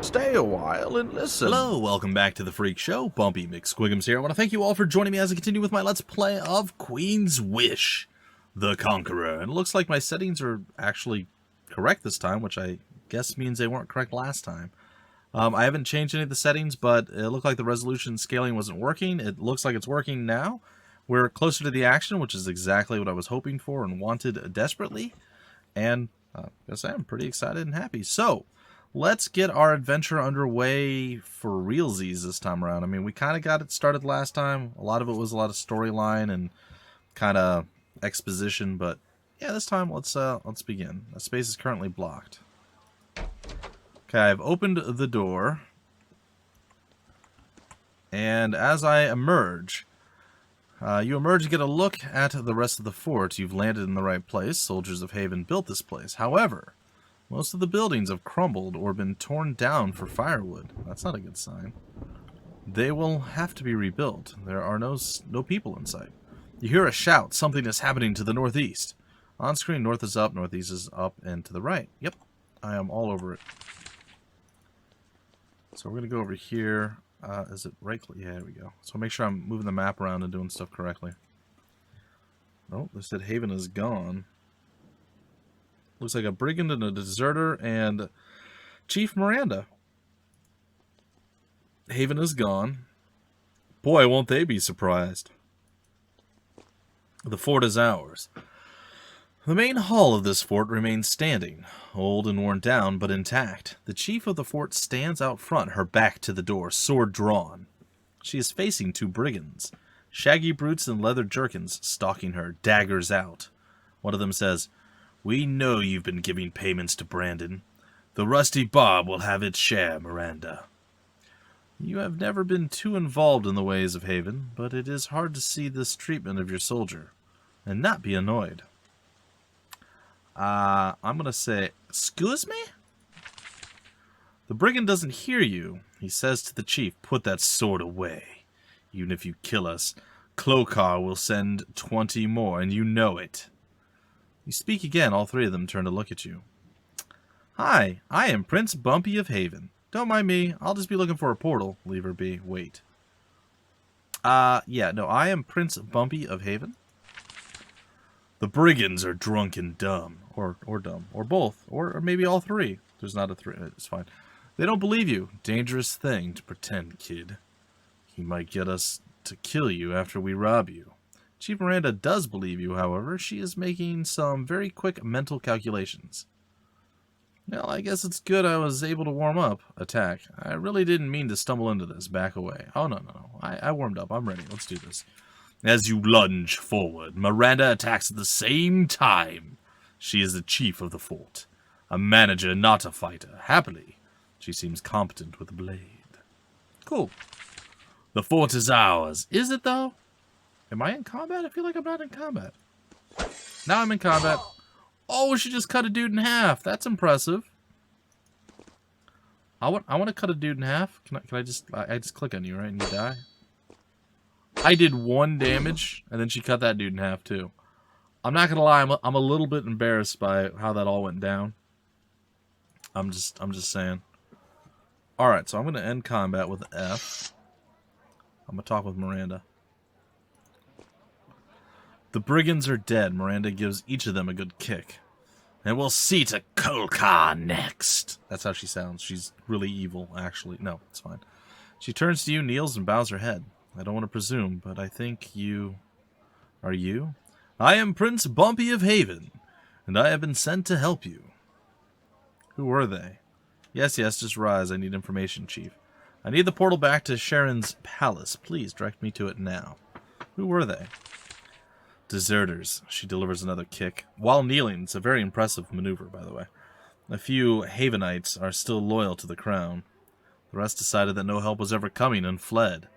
Stay a while and listen. Hello, welcome back to the Freak Show. Bumpy McSquigums here. I want to thank you all for joining me as I continue with my Let's Play of Queen's Wish, the Conqueror. And it looks like my settings are actually correct this time, which I guess means they weren't correct last time. I haven't changed any of the settings, but it looked like the resolution scaling wasn't working. It looks like it's working now. We're closer to the action, which is exactly what I was hoping for and wanted desperately. And I guess I'm pretty excited and happy. So, let's get our adventure underway for realsies this time around. I mean, we kind of got it started last time. A lot of it was a lot of storyline and kind of exposition, but yeah, this time let's begin. The space is currently blocked. Okay, I've opened the door, and as I emerge, you emerge and get a look at the rest of the fort. You've landed in the right place. Soldiers of Haven built this place. However, most of the buildings have crumbled or been torn down for firewood. That's not a good sign. They will have to be rebuilt. There are no people in sight. You hear a shout. Something is happening to the northeast. On screen, north is up, northeast is up, and to the right. Yep, I am all over it. So we're going to go over here. Is it right click? Yeah, there we go. So make sure I'm moving the map around and doing stuff correctly. Oh, they said Haven is gone. Looks like a brigand and a deserter and Chief Miranda. Haven is gone. Boy, won't they be surprised. The fort is ours. The main hall of this fort remains standing, old and worn down, but intact. The chief of the fort stands out front, her back to the door, sword drawn. She is facing two brigands, shaggy brutes in leather jerkins, stalking her, daggers out. One of them says, "We know you've been giving payments to Brandon. The rusty Bob will have its share, Miranda. You have never been too involved in the ways of Haven, but it is hard to see this treatment of your soldier and not be annoyed." I'm going to say, "Excuse me?" The brigand doesn't hear you. He says to the chief, "Put that sword away. Even if you kill us, Conqueror will send 20 more, and you know it." You speak again. All three of them turn to look at you. "Hi, I am Prince Bumpy of Haven. Don't mind me. I'll just be looking for a portal." Leave her be. Wait. Yeah, no, I am Prince Bumpy of Haven. "The brigands are drunk and dumb." Or dumb. Or both. Or maybe all three. There's not a three. It's fine. "They don't believe you. Dangerous thing to pretend, kid. He might get us to kill you after we rob you." Chief Miranda does believe you, however. She is making some very quick mental calculations. "Well, I guess it's good I was able to warm up. Attack. I really didn't mean to stumble into this. Back away." "Oh, no. I warmed up. I'm ready. Let's do this." As you lunge forward, Miranda attacks at the same time. She is the chief of the fort. A manager, not a fighter. Happily, she seems competent with a blade. Cool. "The fort is ours." Is it, though? Am I in combat? I feel like I'm not in combat. Now I'm in combat. Oh, she just cut a dude in half. That's impressive. I want to cut a dude in half. Can I just click on you, right, and you die? I did 1 damage, and then she cut that dude in half, too. I'm not gonna lie, I'm a little bit embarrassed by how that all went down. I'm just saying. Alright, so I'm gonna end combat with F. I'm gonna talk with Miranda. "The brigands are dead." Miranda gives each of them a good kick. "And we'll see to Conqueror next." That's how she sounds. She's really evil, actually. No, it's fine. She turns to you, kneels, and bows her head. "I don't want to presume, but I think you... Are you?" "I am Prince Bumpy of Haven, and I have been sent to help you." "Who were they?" Yes, just rise. I need information, Chief. "I need the portal back to Sharon's palace. Please direct me to it now." "Who were they?" "Deserters." She delivers another kick. While kneeling, it's a very impressive maneuver, by the way. "A few Havenites are still loyal to the crown. The rest decided that no help was ever coming and fled.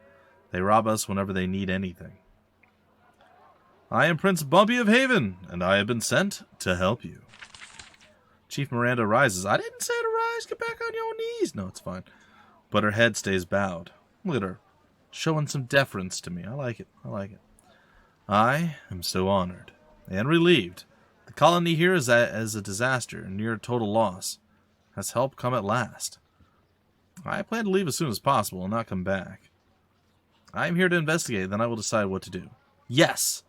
They rob us whenever they need anything." "I am Prince Bumpy of Haven, and I have been sent to help you." Chief Miranda rises. "I didn't say to rise. Get back on your knees." No, it's fine. But her head stays bowed. Look at her. Showing some deference to me. I like it. "I am so honored and relieved. The colony here is a disaster, near total loss. Has help come at last?" I plan to leave as soon as possible and not come back. I am here to investigate, then I will decide what to do. Yes,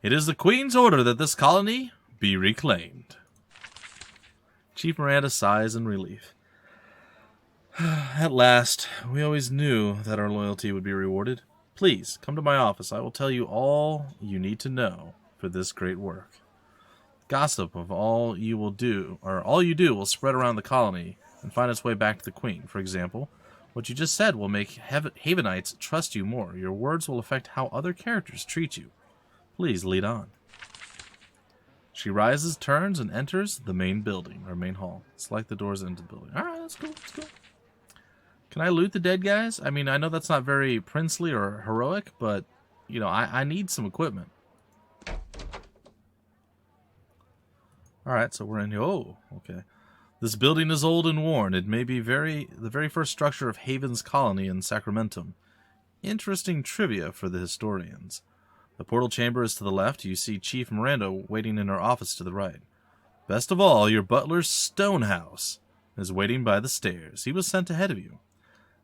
it is the Queen's order that this colony be reclaimed. Chief Miranda sighs in relief. At last, we always knew that our loyalty would be rewarded. Please, come to my office. I will tell you all you need to know for this great work. Gossip of all you do will spread around the colony and find its way back to the Queen. For example, what you just said will make Havenites trust you more. Your words will affect how other characters treat you. Please lead on. She rises, turns, and enters the main building, or main hall. Select the doors into the building. Alright, that's cool, that's cool. Can I loot the dead guys? I mean, I know that's not very princely or heroic, but, you know, I need some equipment. Alright, so we're in here. Oh, okay. This building is old and worn. It may be the very first structure of Haven's colony in Sacramentum. Interesting trivia for the historians. The portal chamber is to the left. You see Chief Miranda waiting in her office to the right. Best of all, your butler Stonehouse is waiting by the stairs. He was sent ahead of you.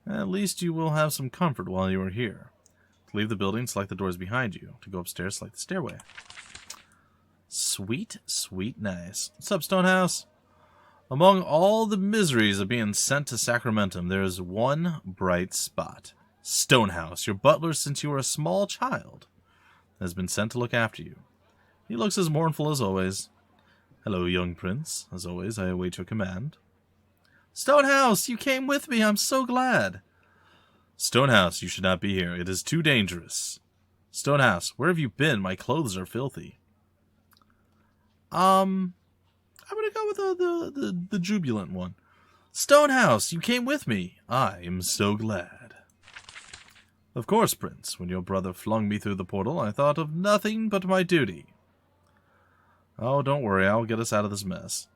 At least you will have some comfort while you are here. To leave the building, select the doors behind you. To go upstairs, select the stairway. Sweet, sweet, nice. What's up, Stonehouse? Among all the miseries of being sent to Sacramentum, there is one bright spot. Stonehouse, your butler since you were a small child, has been sent to look after you. He looks as mournful as always. Hello, young prince. As always, I await your command. Stonehouse, you came with me. I'm so glad. Stonehouse, you should not be here. It is too dangerous. Stonehouse, where have you been? My clothes are filthy. I'm gonna go with the jubilant one. Stonehouse, you came with me. I am so glad. Of course, Prince. When your brother flung me through the portal, I thought of nothing but my duty. Oh, don't worry. I'll get us out of this mess.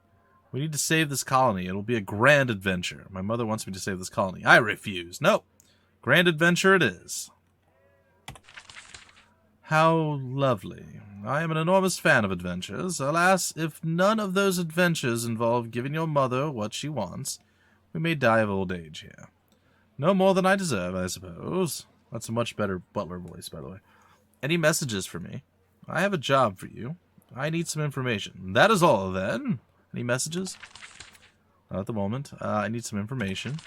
We need to save this colony. It'll be a grand adventure. My mother wants me to save this colony. I refuse. No. Grand adventure it is. How lovely. I am an enormous fan of adventures. Alas, if none of those adventures involve giving your mother what she wants, we may die of old age here. No more than I deserve, I suppose. That's a much better butler voice, by the way. Any messages for me? I have a job for you. I need some information. That is all, then. Any messages? Not at the moment. I need some information.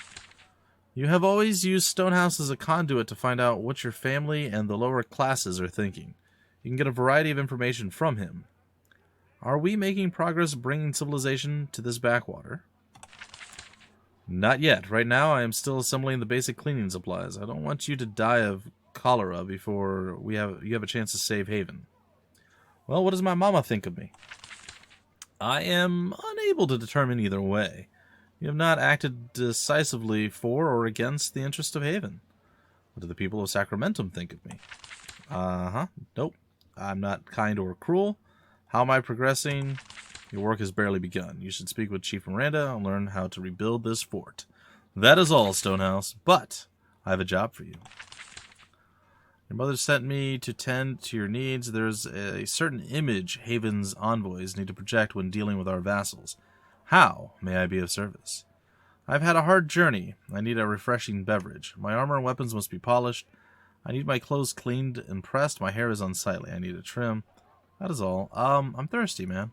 You have always used Stonehouse as a conduit to find out what your family and the lower classes are thinking. You can get a variety of information from him. Are we making progress bringing civilization to this backwater? Not yet. Right now, I am still assembling the basic cleaning supplies. I don't want you to die of cholera before you have a chance to save Haven. Well, what does my mama think of me? I am unable to determine either way. You have not acted decisively for or against the interest of Haven. What do the people of Sacramentum think of me? Nope. I'm not kind or cruel. How am I progressing? Your work has barely begun. You should speak with Chief Miranda and learn how to rebuild this fort. That is all, Stonehouse, but I have a job for you. Your mother sent me to tend to your needs. There's a certain image Haven's envoys need to project when dealing with our vassals. How may I be of service? I've had a hard journey. I need a refreshing beverage. My armor and weapons must be polished. I need my clothes cleaned and pressed. My hair is unsightly. I need a trim. That is all. I'm thirsty, man.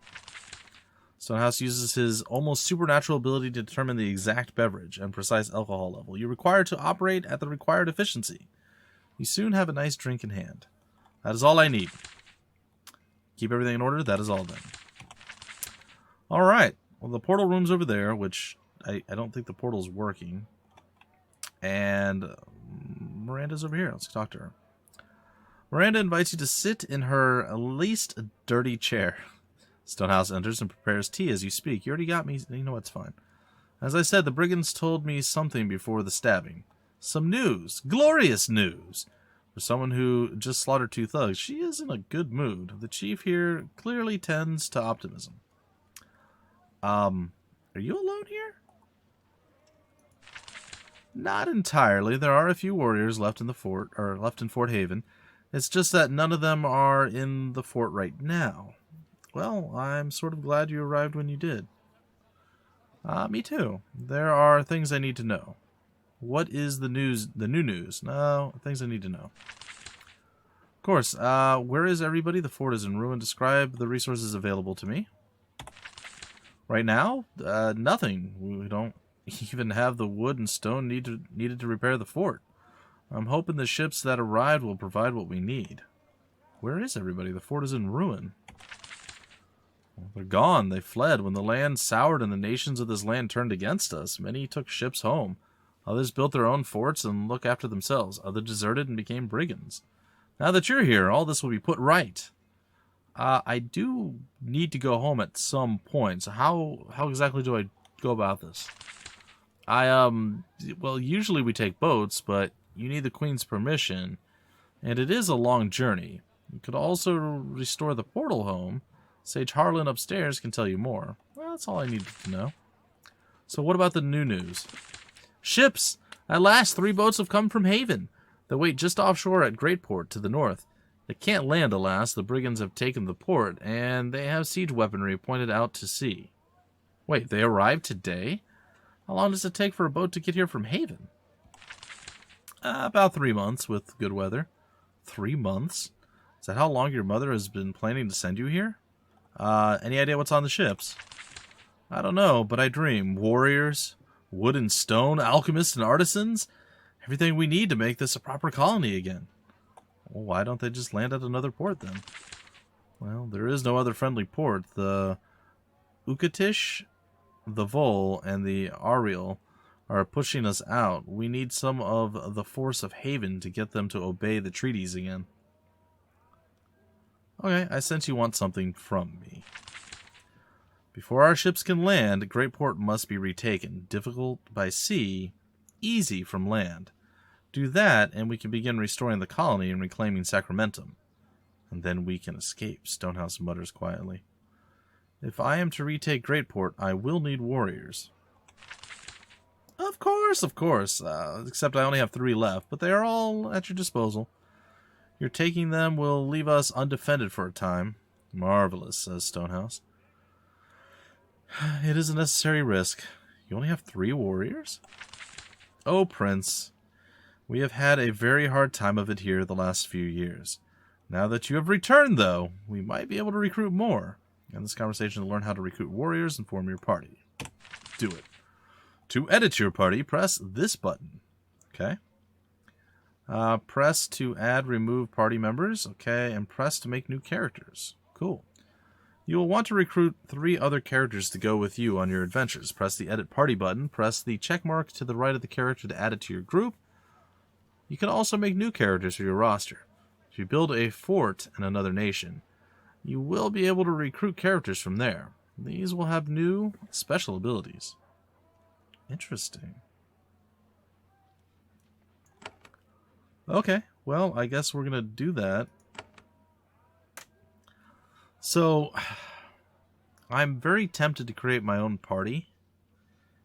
Stonehouse uses his almost supernatural ability to determine the exact beverage and precise alcohol level you require to operate at the required efficiency. You soon have a nice drink in hand. That is all I need. Keep everything in order. That is all then. Alright. Well, the portal room's over there, which I don't think the portal's working. And Miranda's over here. Let's talk to her. Miranda invites you to sit in her least dirty chair. Stonehouse enters and prepares tea as you speak. You already got me. You know it's fine. As I said, the brigands told me something before the stabbing. Some news. Glorious news. For someone who just slaughtered 2 thugs, she is in a good mood. The chief here clearly tends to optimism. Are you alone here? Not entirely. There are a few warriors left in the fort, or left in Fort Haven. It's just that none of them are in the fort right now. Well, I'm sort of glad you arrived when you did. Me too. There are things I need to know. What is the news? The new news? No, things I need to know. Of course. Where is everybody? The fort is in ruin. Describe the resources available to me. Right now, nothing. We don't even have the wood and stone needed to repair the fort. I'm hoping the ships that arrived will provide what we need. Where is everybody? The fort is in ruin. Well, they're gone. They fled. When the land soured and the nations of this land turned against us, many took ships home. Others built their own forts and looked after themselves. Others deserted and became brigands. Now that you're here, all this will be put right. I do need to go home at some point. So how exactly do I go about this? Well, usually we take boats, but you need the Queen's permission, and it is a long journey. You could also restore the portal home. Sage Harlan upstairs can tell you more. Well, that's all I needed to know. So what about the new news? Ships! At last, 3 boats have come from Haven. They wait just offshore at Greatport to the north. They can't land, alas. The brigands have taken the port, and they have siege weaponry pointed out to sea. Wait, they arrived today? How long does it take for a boat to get here from Haven? About 3 months with good weather. 3 months? Is that how long your mother has been planning to send you here? Any idea what's on the ships? I don't know, but I dream. Warriors, wood and stone, alchemists and artisans. Everything we need to make this a proper colony again. Well, why don't they just land at another port then? Well, there is no other friendly port. The Ukatish, the Vol, and the Ariel are pushing us out. We need some of the force of Haven to get them to obey the treaties again. Okay, I sense you want something from me. Before our ships can land, Greatport must be retaken. Difficult by sea, easy from land. Do that, and we can begin restoring the colony and reclaiming Sacramentum. And then we can escape, Stonehouse mutters quietly. If I am to retake Greatport, I will need warriors. Of course. Except I only have 3 left, but they are all at your disposal. Your taking them will leave us undefended for a time. Marvelous, says Stonehouse. It is a necessary risk. You only have 3 warriors? Oh, Prince. We have had a very hard time of it here the last few years. Now that you have returned, though, we might be able to recruit more. In this conversation, to learn how to recruit warriors and form your party. Do it. To edit your party, press this button. Okay. Press to add, remove party members. Okay, and press to make new characters. Cool. You will want to recruit 3 other characters to go with you on your adventures. Press the edit party button. Press the check mark to the right of the character to add it to your group. You can also make new characters for your roster. If you build a fort in another nation, you will be able to recruit characters from there. These will have new special abilities. Interesting. Okay, well, I guess we're going to do that. So, I'm very tempted to create my own party,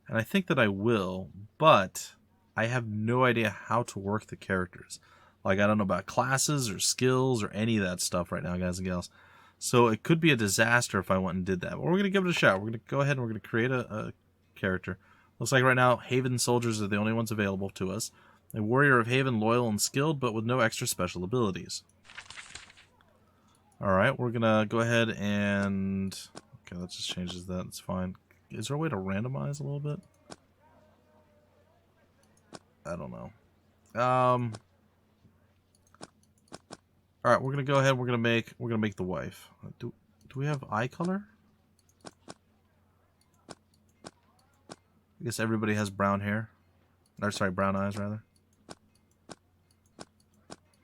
and I think that I will, but I have no idea how to work the characters. Like, I don't know about classes or skills or any of that stuff right now, guys and gals. So it could be a disaster if I went and did that. But we're going to give it a shot. We're going to go ahead and we're going to create a character. Looks like right now, Haven soldiers are the only ones available to us. A warrior of Haven, loyal and skilled, but with no extra special abilities. Alright, we're going to go ahead and... Okay, that just changes that. It's fine. Is there a way to randomize a little bit? I don't know. Alright, we're going to go ahead and we're going to make the wife. Do we have eye color? I guess everybody has brown hair. Or sorry, brown eyes rather.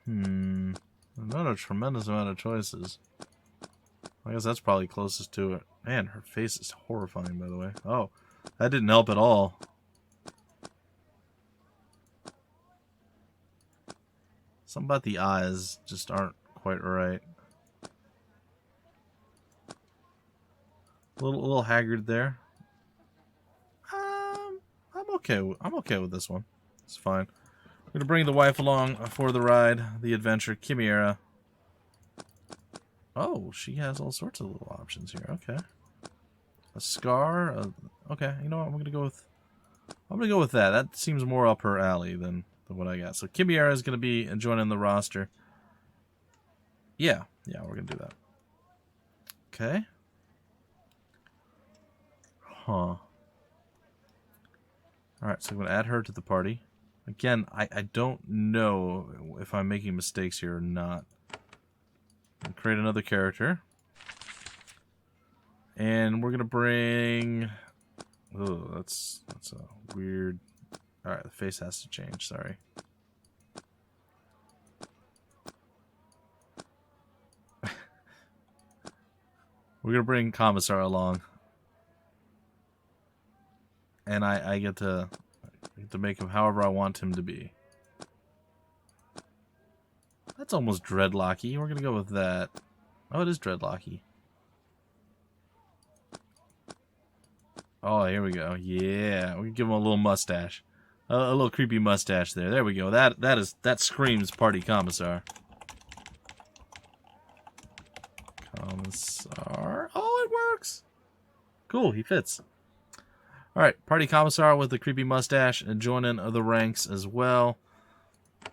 Not a tremendous amount of choices. I guess that's probably closest to it. Man, her face is horrifying, by the way. Oh, that didn't help at all. Something about the eyes just aren't quite right. A little haggard there. I'm okay with this one. It's fine. I'm gonna bring the wife along for the ride, the adventure, Chimera. Oh, she has all sorts of little options here. Okay. A scar. Okay, you know what? I'm gonna go with I'm going to go with that. That seems more up her alley than what I got. So Kibiera is going to be joining the roster. Yeah, we're going to do that. Okay. Huh. Alright, so I'm going to add her to the party. Again, I don't know if I'm making mistakes here or not. I'll create another character. And we're going to bring... Oh, that's a weird... Alright, the face has to change, sorry. We're going to bring Commissar along. And I get to make him however I want him to be. That's almost dreadlocky. We're going to go with that. Oh, it is dreadlocky. Oh, here we go. Yeah, we can give him a little mustache. A little creepy mustache there. There we go. That screams party commissar. Commissar. Oh, it works. Cool, he fits. Alright, party commissar with the creepy mustache and joining the ranks as well.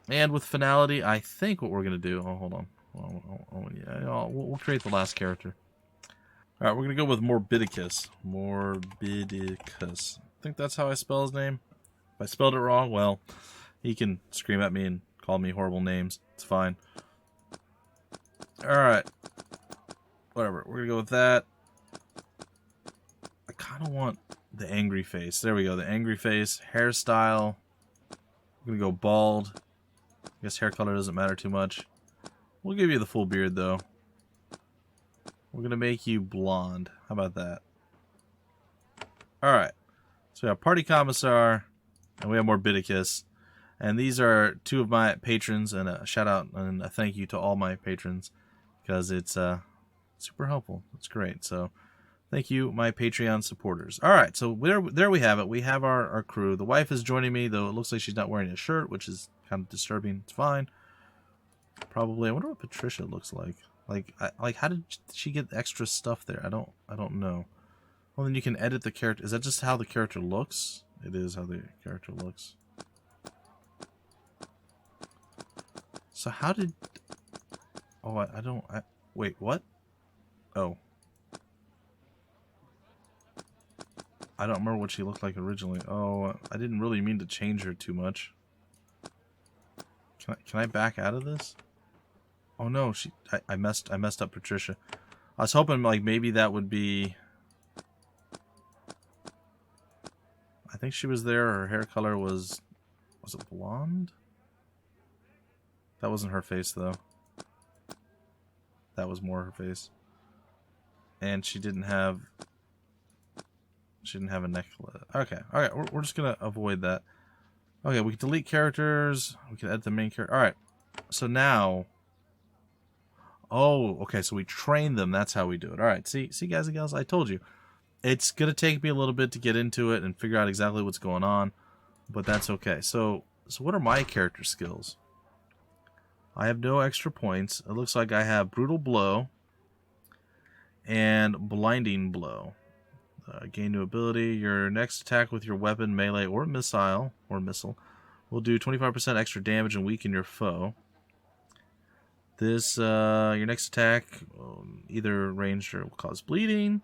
And with finality, I think what we're going to do... Oh, hold on. We'll create the last character. Alright, we're going to go with Morbidicus. Morbidicus. I think that's how I spell his name. If I spelled it wrong, well, he can scream at me and call me horrible names. It's fine. Alright. Whatever. We're going to go with that. I kind of want the angry face. There we go. The angry face. Hairstyle. I'm going to go bald. I guess hair color doesn't matter too much. We'll give you the full beard, though. We're going to make you blonde. How about that? Alright. So we have Party Commissar, and we have Morbidicus. And these are two of my patrons, and a shout out and a thank you to all my patrons, because it's super helpful. It's great. So thank you, my Patreon supporters. Alright, so there we have it. We have our crew. The wife is joining me, though it looks like she's not wearing a shirt, which is kind of disturbing. It's fine. Probably. I wonder what Patricia looks like. Like how did she get extra stuff there? I don't know. Well, then you can edit the character. Is that just how the character looks? It is how the character looks. So how did... Oh, wait, what? Oh. I don't remember what she looked like originally. Oh, I didn't really mean to change her too much. Can I back out of this? Oh no, I messed up Patricia. I was hoping like maybe that would be... I think she was there. Her hair color was it blonde? That wasn't her face though. That was more her face. And she didn't have a necklace. Okay, alright, we're just gonna avoid that. Okay, we can delete characters. We can edit the main character. Alright, so now... Oh, okay, so we train them. That's how we do it. Alright, see guys and gals, I told you. It's going to take me a little bit to get into it and figure out exactly what's going on, but that's okay. So what are my character skills? I have no extra points. It looks like I have Brutal Blow and Blinding Blow. Gain new ability. Your next attack with your weapon, melee, or missile will do 25% extra damage and weaken your foe. This, your next attack, either ranged or will cause bleeding.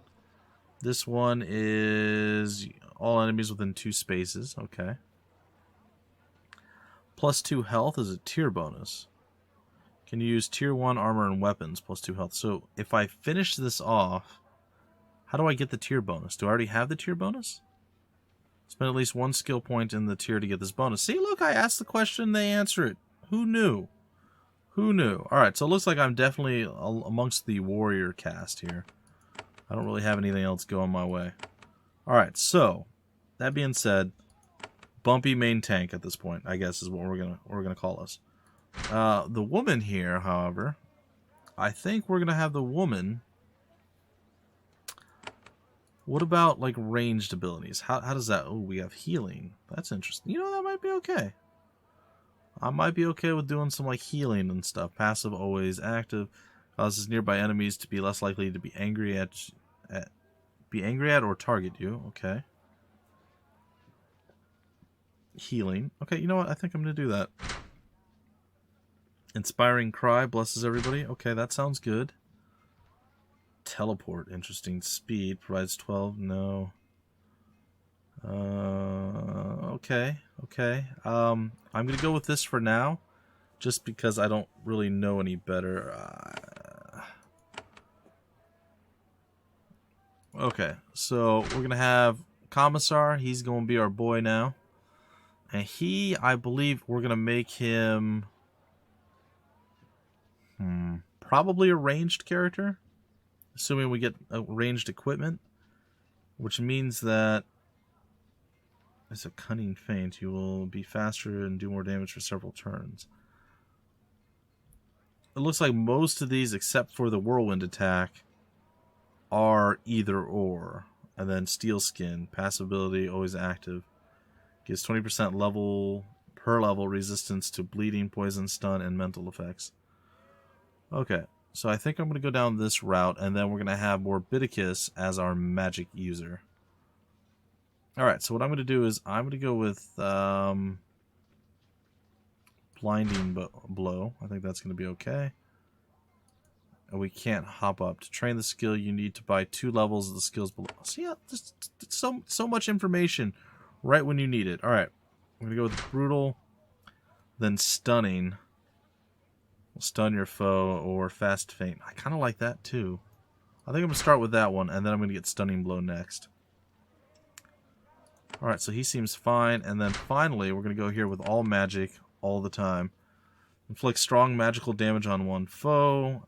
This one is all enemies within 2 spaces. Okay. +2 health is a tier bonus. Can use tier 1 armor and weapons, +2 health. So if I finish this off, how do I get the tier bonus? Do I already have the tier bonus? Spend at least 1 skill point in the tier to get this bonus. See, look, I asked the question, they answer it. Who knew? Who knew? Alright, so it looks like I'm definitely amongst the warrior cast here. I don't really have anything else going my way. Alright, so, that being said, bumpy main tank at this point, I guess is what we're gonna call us. The woman here, however, I think we're gonna have the woman... What about, like, ranged abilities? How does that... Oh, we have healing. That's interesting. You know, that might be okay. I might be okay with doing some, like, healing and stuff. Passive, always active. Causes nearby enemies to be less likely to be angry at or target you. Okay. healing. Okay, you know what? I think I'm going to do that. Inspiring Cry blesses everybody. Okay, that sounds good. Teleport, interesting. Speed provides 12. No. Okay. I'm going to go with this for now, just because I don't really know any better. Okay, so we're going to have Commissar. He's going to be our boy now. And he, I believe, we're going to make him probably a ranged character, assuming we get ranged equipment, which means that it's a cunning feint. You will be faster and do more damage for several turns. It looks like most of these, except for the whirlwind attack, are either or. And then Steel Skin, passive ability, always active. Gives 20% per level resistance to bleeding, poison, stun, and mental effects. Okay, so I think I'm going to go down this route, and then we're going to have Morbidicus as our magic user. Alright, so what I'm going to do is I'm going to go with Blinding Blow. I think that's going to be okay. And we can't hop up. To train the skill, you need to buy 2 levels of the skills below. So yeah, just so much information right when you need it. Alright, I'm going to go with Brutal, then Stunning. Will stun your foe, or Fast Feint. I kind of like that too. I think I'm going to start with that one, and then I'm going to get Stunning Blow next. Alright, so he seems fine, and then finally we're going to go here with all magic all the time. Inflicts strong magical damage on one foe.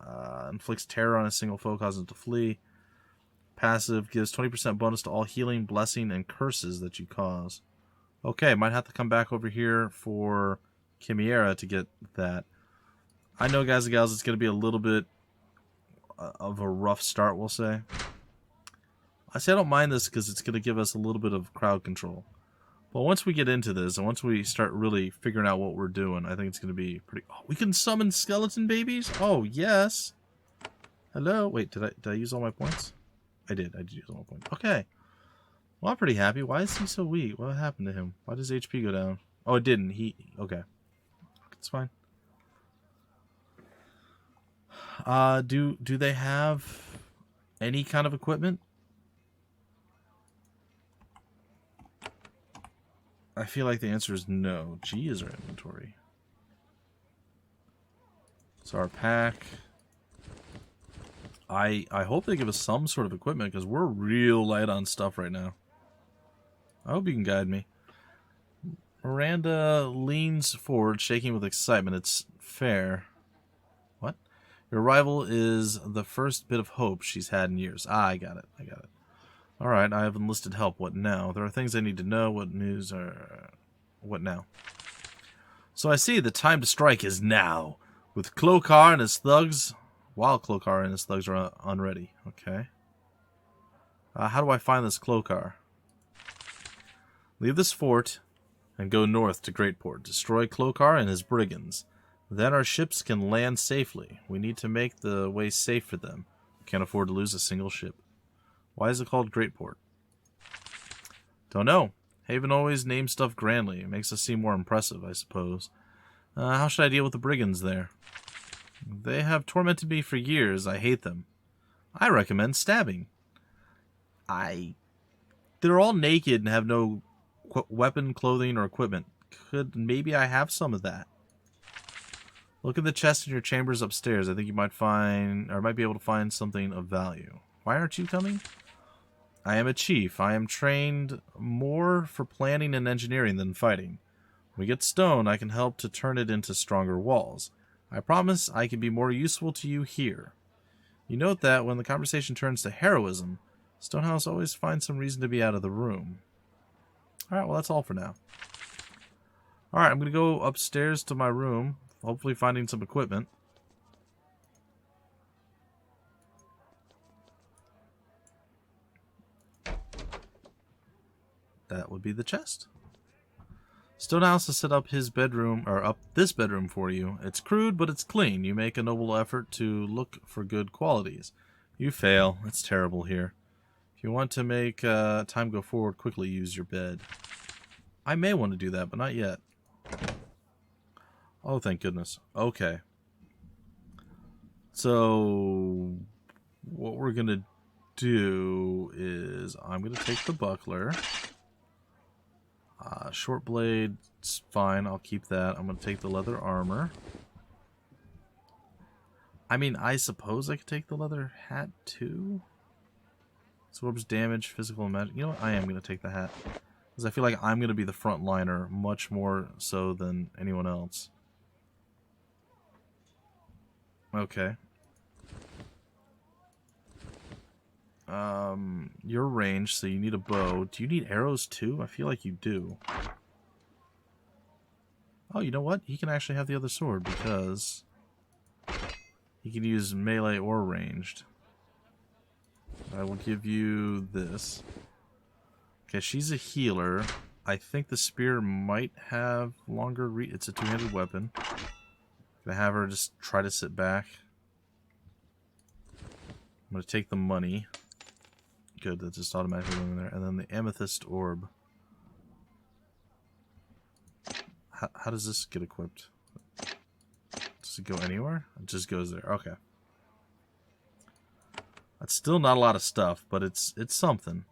Inflicts terror on a single foe, causing it to flee. Passive gives 20% bonus to all healing, blessing, and curses that you cause. Okay, might have to come back over here for Chimera to get that. I know, guys and gals, it's going to be a little bit of a rough start, we'll say. I say I don't mind this because it's going to give us a little bit of crowd control. But once we get into this, and once we start really figuring out what we're doing, I think it's going to be pretty... Oh, we can summon skeleton babies? Oh, yes. Hello? Wait, did I use all my points? I did use all my points. Okay. Well, I'm pretty happy. Why is he so weak? What happened to him? Why does HP go down? Oh, it didn't. Okay. It's fine. Do they have any kind of equipment? I feel like the answer is no. G is our inventory. So our pack. I hope they give us some sort of equipment, because we're real light on stuff right now. I hope you can guide me. Miranda leans forward, shaking with excitement. It's fair. What? Your arrival is the first bit of hope she's had in years. I got it. Alright, I have enlisted help. What now? There are things I need to know. What news are... What now? So I see the time to strike is now. With Clocar and his thugs... While Clocar and his thugs are unready. Okay. How do I find this Clocar? Leave this fort and go north to Greatport. Destroy Clocar and his brigands. Then our ships can land safely. We need to make the way safe for them. We can't afford to lose a single ship. Why is it called Greatport? Don't know. Haven always names stuff grandly. It makes us seem more impressive, I suppose. How should I deal with the brigands there? They have tormented me for years. I hate them. I recommend stabbing. They're all naked and have no weapon, clothing, or equipment. Maybe I have some of that. Look in the chest in your chambers upstairs. I think you might be able to find something of value. Why aren't you coming? I am a chief. I am trained more for planning and engineering than fighting. When we get stone, I can help to turn it into stronger walls. I promise I can be more useful to you here. You note that when the conversation turns to heroism, Stonehouse always finds some reason to be out of the room. Alright, well that's all for now. Alright, I'm going to go upstairs to my room, hopefully finding some equipment. That would be the chest. Stonehouse has set up his bedroom, or up this bedroom for you. It's crude, but it's clean. You make a noble effort to look for good qualities. You fail. It's terrible here. If you want to make time go forward, quickly use your bed. I may want to do that, but not yet. Oh, thank goodness. Okay. So, what we're going to do is I'm going to take the buckler. Short blade's fine. I'll keep that. I'm going to take the leather armor. I mean, I suppose I could take the leather hat too. Absorbs damage, physical and magic. You know what? I am going to take the hat. Because I feel like I'm going to be the front liner much more so than anyone else. Okay. You're ranged, so you need a bow. Do you need arrows too? I feel like you do. Oh, you know what? He can actually have the other sword because he can use melee or ranged. I will give you this. Okay, she's a healer. I think the spear might have longer reach. It's a two-handed weapon. Gonna have her just try to sit back. I'm gonna take the money. Good, that just automatically went in there. And then the amethyst orb. How does this get equipped? Does it go anywhere? It just goes there. Okay. That's still not a lot of stuff, but it's something.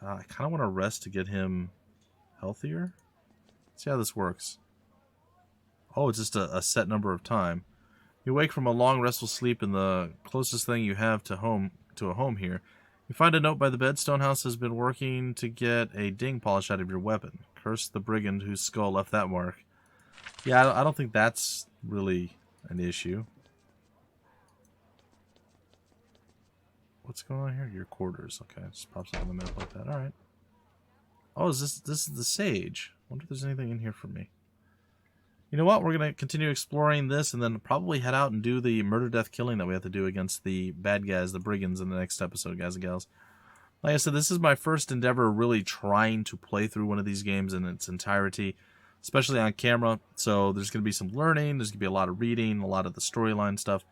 I kind of want to rest to get him healthier. Let's see how this works. Oh, it's just a set number of time. You wake from a long restful sleep in the closest thing you have to a home here. You find a note by the bed. Stonehouse has been working to get a ding polish out of your weapon. Curse the brigand whose skull left that mark. Yeah, I don't think that's really an issue. What's going on here? Your quarters. Okay, it just pops up on the map like that. Alright. Oh, this is the sage. Wonder if there's anything in here for me. You know what? We're going to continue exploring this and then probably head out and do the murder, death, killing that we have to do against the bad guys, the brigands, in the next episode, guys and gals. Like I said, this is my first endeavor really trying to play through one of these games in its entirety, especially on camera. So there's going to be some learning. There's going to be a lot of reading, a lot of the storyline stuff.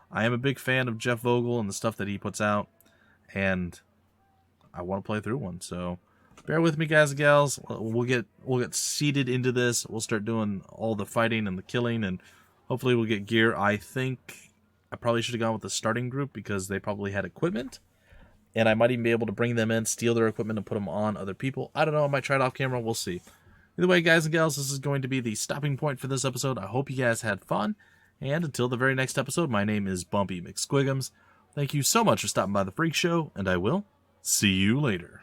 I am a big fan of Jeff Vogel and the stuff that he puts out, and I want to play through one. So bear with me, guys and gals. We'll get seated into this. We'll start doing all the fighting and the killing, and hopefully we'll get gear. I think I probably should have gone with the starting group because they probably had equipment, and I might even be able to bring them in, steal their equipment, and put them on other people. I don't know. I might try it off camera. We'll see. Either way, guys and gals, this is going to be the stopping point for this episode. I hope you guys had fun, and until the very next episode, my name is Bumpy McSquigums. Thank you so much for stopping by the Freak Show, and I will see you later.